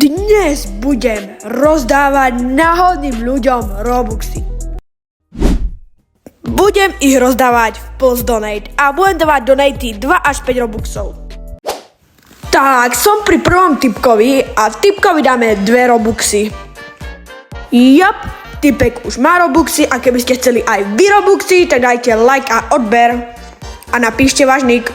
Dnes budem rozdávať náhodným ľuďom Robuxy. Budem ich rozdávať v Plus Donate a budem dávať donaty 2 až 5 Robuxov. Tak, som pri prvom typkovi a typkovi dáme 2 Robuxy. Jop, typek už má Robuxy a keby ste chceli aj vy Robuxy, tak dajte like a odber a napíšte váš nick.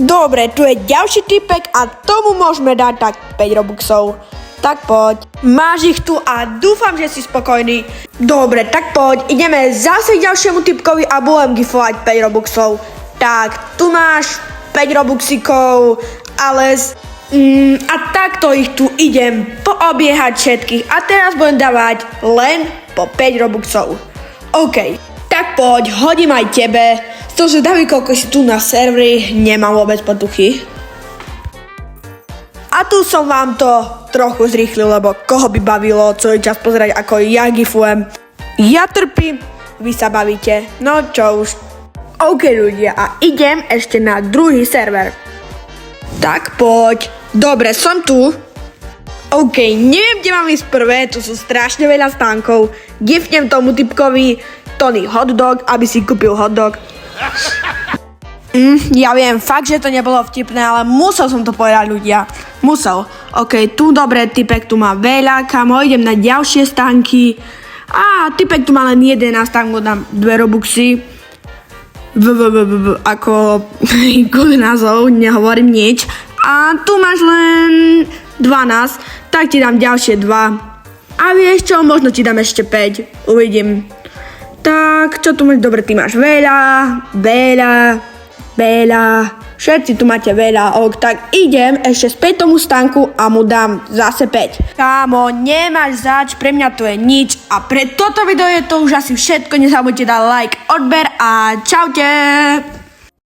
Dobre, tu je ďalší typek a tomu môžeme dať tak 5 Robuxov. Tak poď. Máš ich tu a dúfam, že si spokojný. Dobre, tak poď. Ideme zase k ďalšiemu typkovi a budem gifovať 5 Robuxov. Tak, tu máš 5 Robuxikov, ale a takto ich tu idem poobiehať všetkých a teraz budem dávať len po 5 Robuxov. OK, tak poď, hodím aj tebe. To, že David, koľko si tu na serveri, nemám vôbec potuchy. A tu som vám to trochu zrýchlil, lebo koho by bavilo celý čas pozerať, ako ja gifujem. Ja trpím, vy sa bavíte, no čo už. OK ľudia, a idem ešte na druhý server. Tak poď. Dobre, som tu. OK, neviem, kde mám ísť prvé, tu sú strašne veľa stánkov. Gifnem tomu typkovi Tony hotdog, aby si kúpil hotdog. Ja viem, fakt, že to nebolo vtipné, ale musel som to povedať, ľudia. Musel. OK, tu dobre, typek tu má veľa, kamo, idem na ďalšie stánky. A typek tu má len 11, tak mu dám 2 Robuxy. Ako good názov, nehovorím nič. A tu máš len 12, tak ti dám ďalšie 2. A vieš čo, možno ti dám ešte 5, uvidím. Tak, čo tu máš? Dobre, ty máš veľa. Všetci tu máte veľa. Tak idem ešte späť tomu stánku a mu dám zase 5. Kámo, nemáš zač, pre mňa to je nič. A pre toto video je to už asi všetko. Nezabudnite dať like, odber a čaute.